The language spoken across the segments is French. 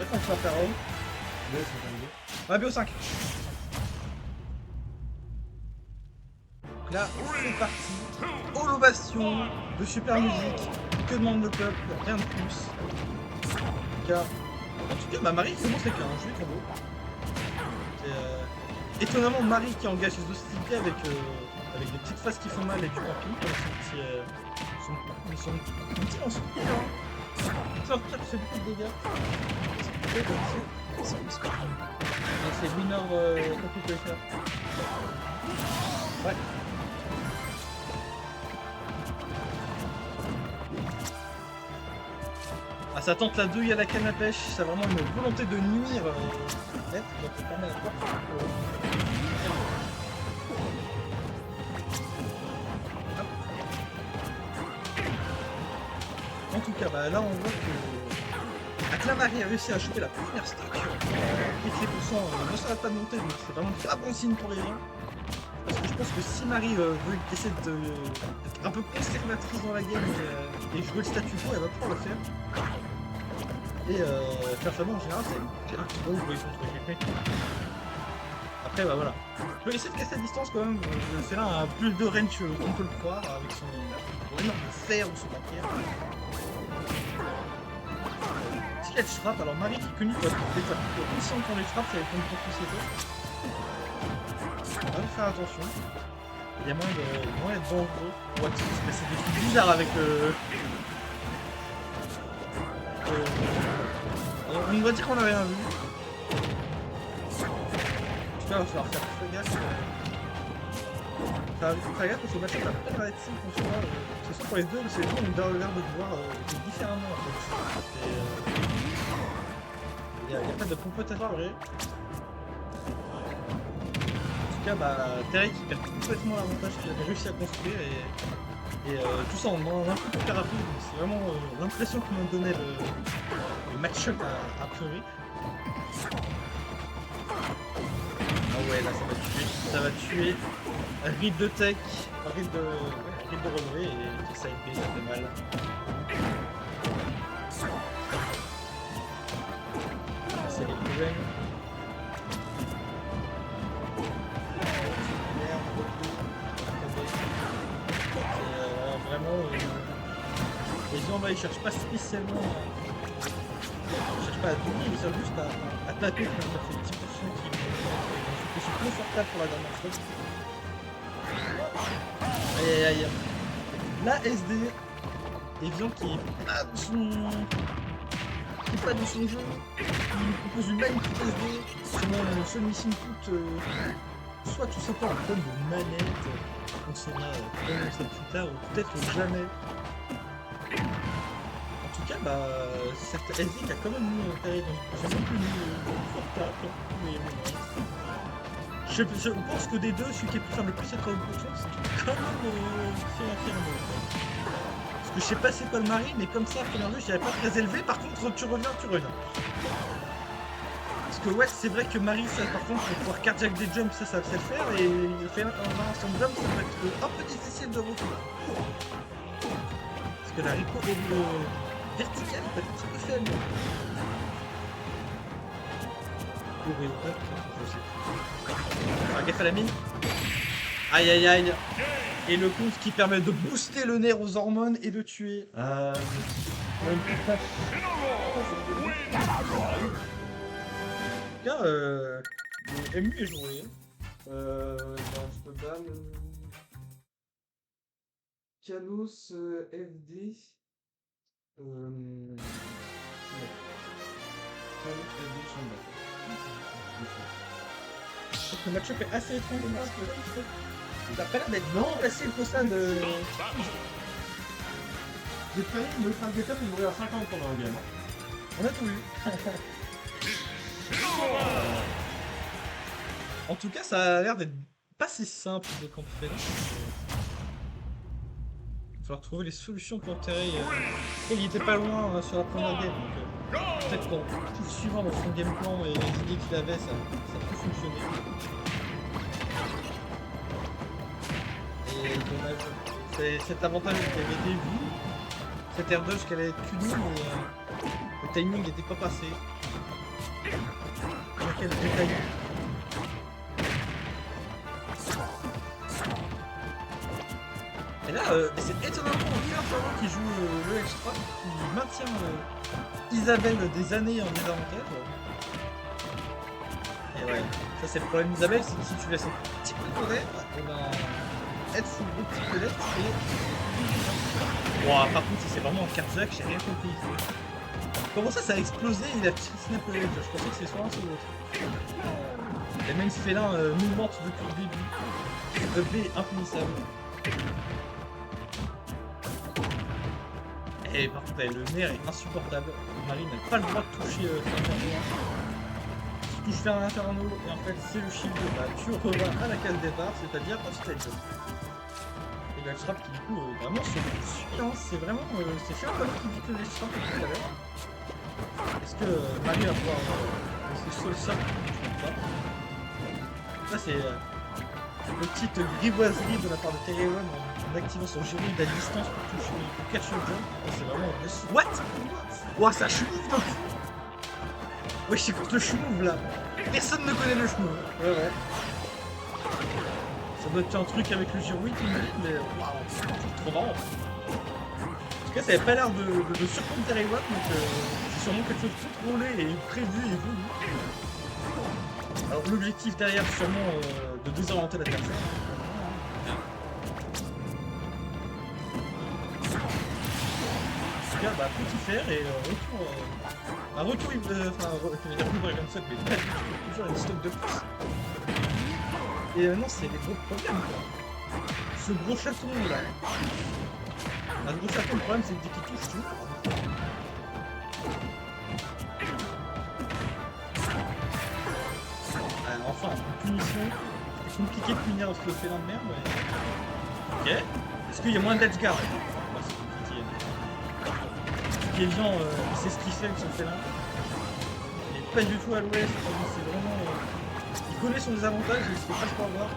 On va faire un. On va BO5. Donc là, c'est parti. Ovation de super musique. Que demande le peuple? Rien de plus. En tout cas, Marie commence avec un joli combo. Étonnamment, Marie qui engage ses hostilités avec des petites faces qui font mal et du camping comme son petit lance. Ça fait beaucoup de dégâts. C'est mineur qu'on peut faire. Ouais. Ah, ça tente la douille à la canne à pêche, c'est vraiment une volonté de nuire net, donc c'est pas mal à voir. En tout cas, bah, là on voit que Aklamari a réussi à choper la première stock. Et que les pourcents ne s'arrêtent pas de monter, donc c'est vraiment pas bon signe pour les gens. Parce que je pense que si Marie veut essayer d'être un peu conservatrice dans la game et jouer le statu quo, elle va pouvoir le faire. Et faire ça bon en général, c'est un petit bon jouer contre quelqu'un. Après, bah voilà. Je peux essayer de casser la distance quand même. C'est là un plus de range qu'on peut le croire avec son énorme fer ou son papier. Si elle frappe, alors Marie qui est connue pour être consciente quand elle frappe, c'est avec contre tous ses autres. On va faire attention. Il y a moyen d'être dangereux. Ouais, mais c'est des trucs bizarres avec on va dire qu'on n'a rien vu. En tout cas, il va falloir faire très gaffe. Faire gaffe parce que le match va peut-être être simple pour soi. C'est sûr pour les deux, c'est les deux, on a l'air de voir différemment en fait. Il n'y a pas de compotateur vrai. En tout cas, bah, Terry qui perd complètement l'avantage qu'il avait réussi à construire et tout ça en un coup hyper rapide. C'est vraiment l'impression que m'a donné le match-up a priori. Ah ouais, là ça va tuer. Ride de tech, ride de relevé et ça fait mal. C'est les problèmes. Vraiment, les gens là ils cherchent pas spécialement. Ils cherchent pas à doubler, ils cherchent juste à taper pour faire ces petits pourcents qui sont confortables pour la dernière fois. Aïe aïe aïe. La SD, Evian qui est pas de son jeu, il nous propose une magnifique SD, sinon le seul missing put, soit tout simplement un tonne de manette, on saura comment ça plus tard ou peut-être jamais. En tout cas, bah, cette SD qui a quand même mis Terry dans une position plus confortable. Je pense que des deux, celui qui est le plus être au bouton, c'est quand même affirmé. Parce que je sais pas c'est quoi le mari, mais comme ça, à première vue, je dirais pas très élevé. Par contre, tu reviens. Parce que ouais, c'est vrai que Marie, ça, par contre, pour pouvoir cardiac des jumps, ça sait le faire. Et il fait son jump, ça va être un peu difficile de reculer. Parce que la Rico verticale peut être un petit peu faible. Pour une je sais pas. Faire gaffe à la mine. Aïe aïe aïe. Et le compte qui permet de booster le nerf aux hormones et de tuer. Tiens, MU est joué. Je peux pas. Canos FD. Le match-up est assez étrange parce que il a pas l'air d'être vraiment facile pour ça de. J'ai failli me faire des tapes et mourir à 50 pendant un game. On a tout vu. En tout cas, ça a l'air d'être pas si simple de camper. Il va falloir trouver les solutions pour Terry. Il était pas loin sur la première game, donc peut-être qu'en suivant dans son game plan et les idées qu'il avait, ça peut fonctionner. Et dommage, c'est cet avantage qui avait été vu, cette air dodge qu'elle avait puni, mais le timing n'était pas passé. Quel détail. Et là, c'est étonnamment Mylène Farmer qui joue le extra, qui maintient Isabelle des années en désavantage. Et ouais, ça c'est le problème d'Isabelle, c'est que si tu laisses un petit peu de l'air, et ben être sous le petit peu d'air, et... Wow, par contre, si c'est vraiment en cardiaque, j'ai rien compris. Comment ça a explosé et il a tiré snap le edge? Je pensais que c'est soit l'un soit l'autre. Les mêmes félins nous mentent depuis le début. Le B est impunissable. Et par contre, le nerf est insupportable. Marie n'a pas le droit de toucher Inferno. Si tu touches vers l'Inferno et en fait c'est le shield, bah, tu reviens à la case départ, c'est-à-dire off-stage. Et le trap qui du coup vraiment se suit, hein, c'est vraiment c'est fait un peu qui dit que les traps tout à l'heure. Est-ce que Marie va pouvoir laisser seul ça? Ça c'est une petite grivoiserie de la part de Terry One en activant son génie à distance pour toucher pour catch le jump. C'est vraiment un what? Ouah, ça schmouve d'un coup. Ouais, j'écoute le schmouve là. Personne ne connaît le schmouve. Ouais. Ça doit être un truc avec le girouille, mais waouh, c'est trop marrant. En tout cas, ça avait pas l'air de surprendre Terry One, donc c'est sûrement quelque chose de contrôlé et prévu et voulu. Alors l'objectif derrière, c'est sûrement de désorienter l'adversaire. En tout cas, bah, petit fer et retour. Un retour, enfin, je vais dire plus comme ça, mais pas du tout, toujours une stock de plus. Et maintenant, c'est des gros problèmes, quoi. Ce gros chaton là. Un gros chaton, le problème, c'est que dès qu'il touche tout. Enfin, une punition. C'est compliqué de punir ce félin de merde, mais... Ok. Est-ce qu'il y a moins d'edge guard? Ouais, c'est compliqué. Kélian, il sait ce qu'il fait avec son félin. Il est pas du tout à l'ouest, c'est vraiment... Il connaît son désavantage et il se fait presque pas avoir.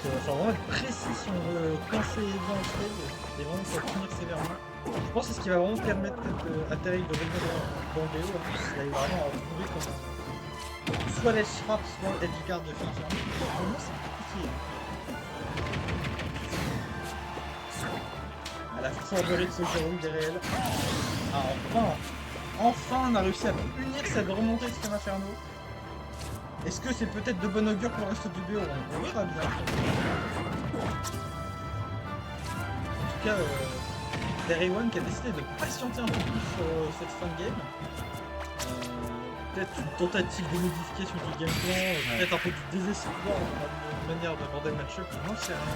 Donc, il va vraiment être précis si on veut coincer dans le stage et vraiment pour punir sévèrement. Je pense que c'est ce qui va vraiment permettre à Terry de revenir dans le BO. Il va vraiment à retrouver comme soit les frappes, soit edge guard de faire. Vraiment, c'est compliqué. À la forberie de ce Jérôme des réels. Ah, enfin, on a réussi à punir cette remontée de Scan Inferno. Est-ce que c'est peut-être de bon augure pour le reste du BO? On verra bien. En tout cas, Terry One qui a décidé de patienter un peu plus sur cette fin de game. Peut-être une tentative de modification du game plan, peut-être un peu du désespoir dans la manière d'aborder le match-up, j'en sais rien.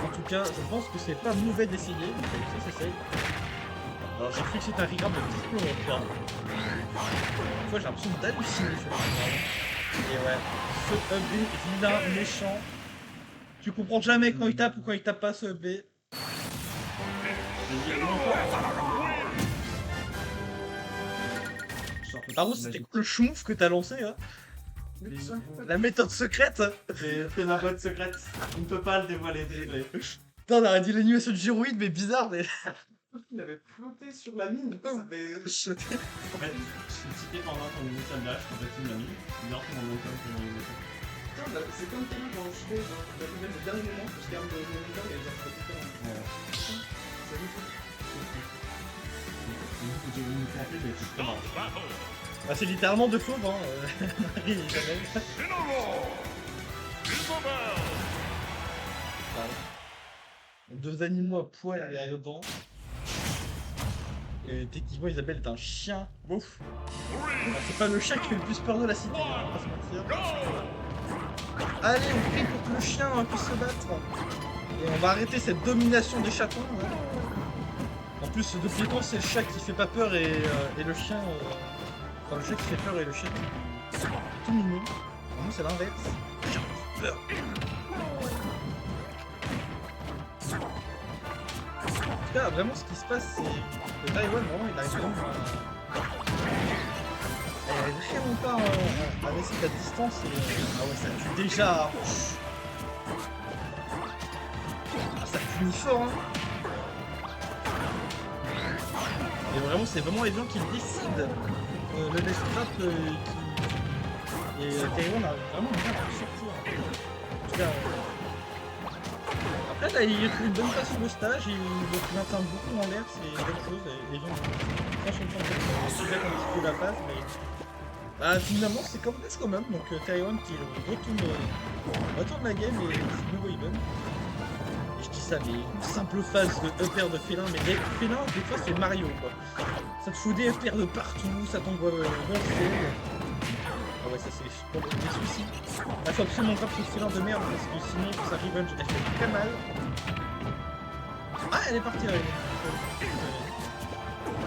En tout cas, je pense que c'est pas mauvais d'essayer, ça s'essaye. Alors j'ai cru que c'était un regrab de 10 euros. Des fois j'ai l'impression d'halluciner sur le regrab. Et ouais, ce EB vilain, méchant. Tu comprends jamais quand il tape ou quand il tape pas ce EB. Par contre, c'était cool le schmouf que t'as lancé, hein. La méthode secrète. C'est ma boîte secrète. On ne peut pas le dévoiler. Putain, on aurait dit l'animation de gyroïde, mais bizarre, mais... Il avait flotté sur la mine. Ça avait... En fait, je suis cité pendant ton initial dash, en fait, il l'a mis. Il a repris mon momentum pour mon initial. Putain, c'est comme Théo quand je fais le dernier moment, je garde le momentum et j'ai fait tout. Ouais. Ça lui fait. J'ai une café, mais je commence. Ah, c'est littéralement de fauve, hein. Deux animaux à poil et à dedans. Et techniquement, Isabelle est un chien. Ouf. C'est pas le chien qui fait le plus peur de la cité, on va pas se mentir. Allez, on prie pour que le chien puisse se battre. Et on va arrêter cette domination des chatons. Hein. En plus, de tous les temps, c'est le chat qui fait pas peur et le chien... Enfin, le chat qui fait peur et le chien qui est tout mignon. Vraiment, c'est l'inverse. Le chat qui fait peur. En tout cas, vraiment, ce qui se passe, c'est que Taïwan, vraiment, il arrive vraiment pas à laisser la distance. Et... Ah ouais, ça tue déjà. Ah, ça punit fort, hein. Et vraiment, c'est vraiment les gens qui décident. Le Let's Trap et Taïwan a vraiment bien sorti. En tout cas, après, là, il fait une bonne passe sur le stage, il maintient beaucoup en l'air, c'est une bonne chose. Et les gens sont contents. C'est bien qu'on distribue la passe, mais bah, finalement, c'est complexe quand même. Donc, Taïwan qui retourne la game et c'est nouveau even. Et je dis ça, mais une simple phase de upper de félin, mais les félins, des fois, c'est Mario quoi. Ça te fout des FR de partout, ça t'envoie dans le ciel. Ah ouais, ça c'est pour des soucis. Il faut absolument pas ce félin de merde parce que sinon sa revenge elle fait très mal. Ah, elle est partie là.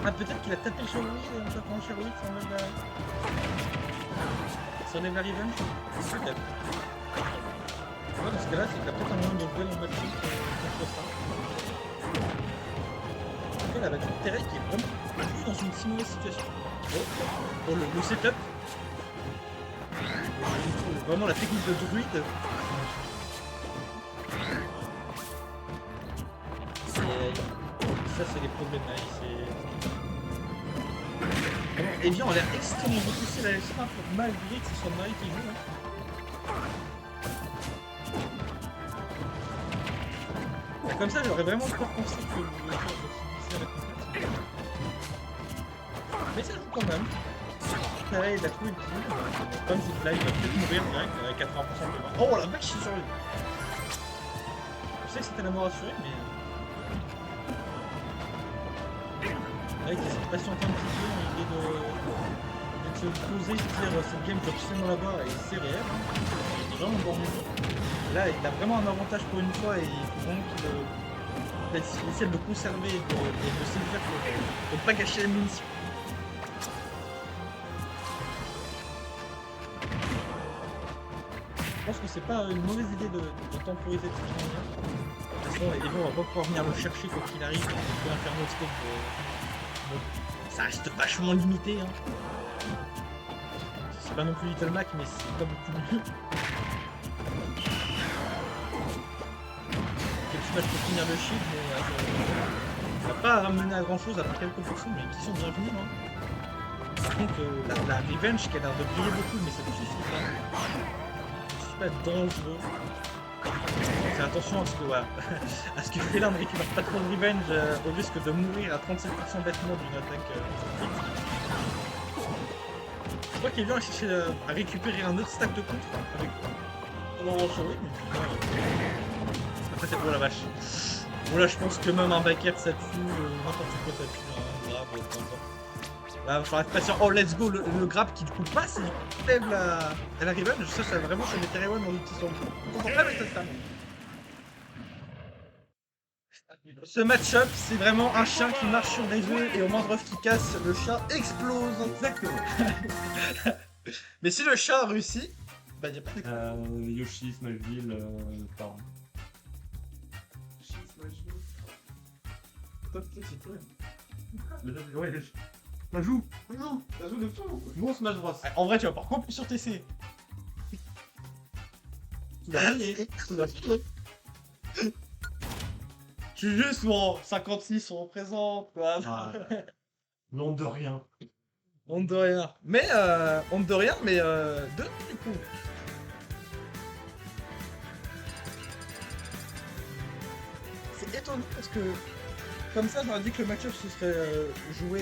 Ah, peut-être qu'il a tapé le Sherlock en tapant le Sherlock, ça enlève la revenge. Peut-être. Ouais, dans ce cas-là, c'est qu'il a peut-être un moyen de jouer en match contre ça. Après, la batterie de Terek qui est vraiment plus dans une si mauvaise situation. Oh, le setup. Vraiment la technique de druide. Ça, c'est les problèmes là. Evian a l'air extrêmement repoussé la L-Strap malgré que ce soit Marie qui joue. Hein. Comme ça, j'aurais vraiment peur qu'on sait que le joueur de la compétition. Mais ça joue quand même. Là, il a trouvé une petite. Comme si là, il va peut-être mourir direct avec 80% de mort. Oh la vache, je suis survécu. Je sais que c'était la mort assurée, mais. Là, il essaie de patienter un petit peu, il est de se poser, se dire cette game, je dois absolument l'avoir et c'est réel. Hein. Il est vraiment bon niveau. Là, il a vraiment un avantage pour une fois et il faut vraiment qu'il essaie de le conserver et de se dire de ne pas gâcher la munition. Je pense que c'est pas une mauvaise idée de temporiser tout ce manière. De toute façon, Evo on va pas pouvoir venir le chercher quoi qu'il arrive, il faut Inferno Scope. Ça reste vachement limité. Hein. C'est pas non plus Little Mac, mais c'est pas beaucoup mieux. Quelques matchs pour finir le shield, mais ça va pas ramener à grand chose à part quelques pourcents, mais qui sont bienvenus. Hein. Par contre, la Revenge qui a l'air de briller beaucoup, mais ça ne suffit pas. Pas dangereux. Fais attention à ce que voilà, à ce que Félin ne récupère pas trop de revenge au risque de mourir à 37% bêtement d'une attaque. Je crois qu'il vient à chercher à récupérer un autre stack de contre avec oui, mais après c'est pour la vache. Bon là je pense que même un backer ça tue, n'importe quoi ça tue, grave, peu importe. Là, il faudra être patient. Oh, let's go, le grab qui du coup passe et il lève la revenge. Ça vraiment, ça met Taïwan dans l'outil son. On comprend pas avec cette femme. Ce match-up, c'est vraiment un chien qui marche sur des œufs et au moindre œuf qui casse, le chat explose. Exactement. Mais si le chat réussit, bah il n'y a pas de Yoshi, Smallville, pardon. Yoshi, Smallville. Top, c'est cool. Ouais, ça joue de fou. Bon Smash Bros. En vrai, tu vas pas plus sur TC. Tu vas gagner. Je suis juste mon 56, on représente. Ah, non de rien. Honte de rien. Mais, deux du coup. C'est étonnant parce que, comme ça, j'aurais dit que le match-up se serait joué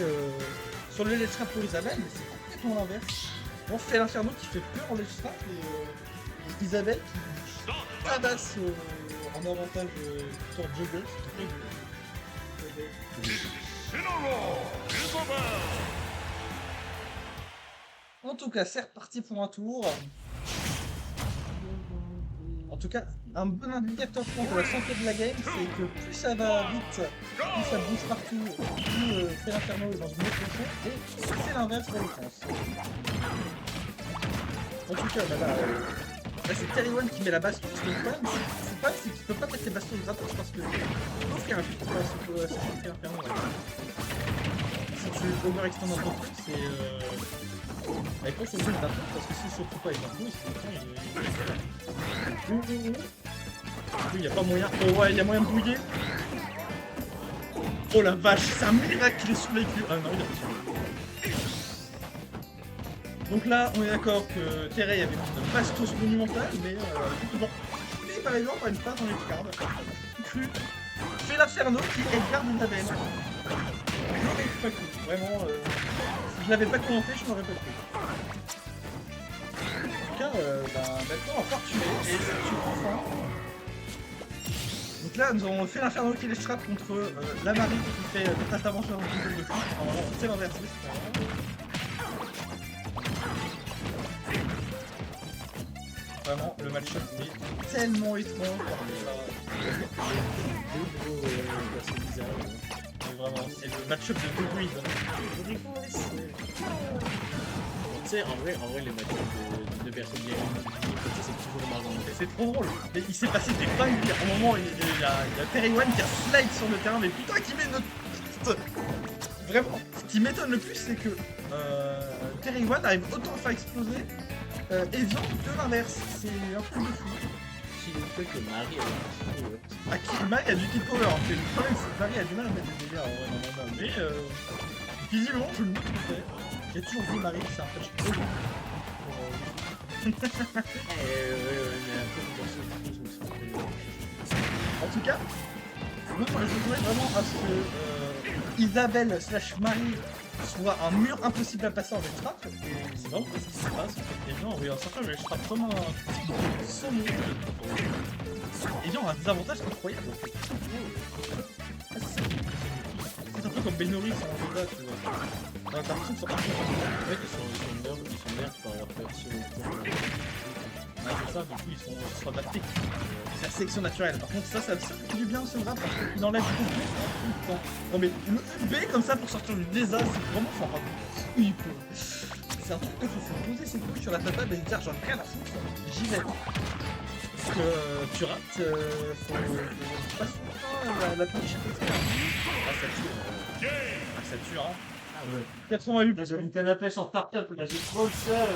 sur le Let's Trap pour Isabelle, mais c'est complètement l'inverse. On fait l'Inferno qui fait peur en Let's Trap et Isabelle qui tabasse en avantage sur Juggle, c'est très En tout cas, c'est reparti pour un tour. En tout cas, un bon indicateur de la santé de la game, c'est que plus ça va vite, plus ça bouge partout, plus c'est l'Inferno est dans une autre position, et c'est l'inverse dans le sens. En tout cas, là c'est Taïwan qui met la baston, parce que le problème, c'est qu'il peut pas mettre les bastons gratos, parce que sauf qu'il y a un truc pour s'acheter Inferno. Si tu overextend un peu plus, c'est... Elle pense au jeu de rapide parce que si je ne trouve pas les infos, il y a pas moyen. Oh ouais, il y a moyen de bouiller. Oh la vache, c'est un miracle qu'il ait survécu. Ah non, il a pas survécu. Donc là, on est d'accord que Terray avait une bastos monumentale, mais bon. Mais par exemple, une phase dans les cartes, cru, fait l'Inferno qui garde Isabelle. Je l'aurais pas cru, vraiment. Si je l'avais pas commenté, je n'aurais pas cru. En tout cas, maintenant, on va pouvoir tuer, et ça tue enfin. Donc là, nous avons fait l'Inferno qui les strappe contre la Marie qui fait des interventions dans le jeu de fou. Normalement, c'est l'inversé, c'est pas grave. Vraiment, le match-up est tellement étrange. Vraiment, c'est le match-up de deux druides. Tu sais, en vrai, les matchs de deux personnes bien c'est toujours marrant. C'est trop drôle. Mais il s'est passé des dingueries. À un moment, il y a Terry One qui a slide sur le terrain, mais putain, qui met notre piste. Vraiment, ce qui m'étonne le plus, c'est que Terry One arrive autant à faire exploser Evian que l'inverse. C'est un truc de fou. Si le fait que Marie Marie a du kill power. En fait. Le problème, c'est que Marie a du mal à mettre des dégâts en vrai, non. Mais visiblement, je le note tout fait. J'ai toujours vu Marie, c'est un patch trop bon. En tout cas, moi je voudrais vraiment à ce que Isabelle / Marie soit un mur impossible à passer en trap, et c'est vraiment pas ce qui se passe. Et bien, oui, en sortant, je les frappe comme un saumon. Et bien, on a des avantages incroyables. C'est un peu comme Benori sans Vega, tu vois. Dans la partie, ils sont partis. En fait, ils sont nerfs par leur perso. Ouais, c'est ça, du coup, ils sont adaptés. C'est la sélection naturelle. Par contre, ça fait du bien au Sandra parce qu'il enlève tout le temps. Non, mais le B comme ça pour sortir du désastre, c'est vraiment sympa. Oui, c'est un truc qu'il faut poser ses couilles sur la table et se dire j'en ai rien à foutre, j'y vais. Parce que tu rates, faut pas souvent la touche. Ah, ça tue. Ah, ça tue, hein. Ah ouais. 88. J'ai une canne à pêche en start-up, là j'ai trop le seul.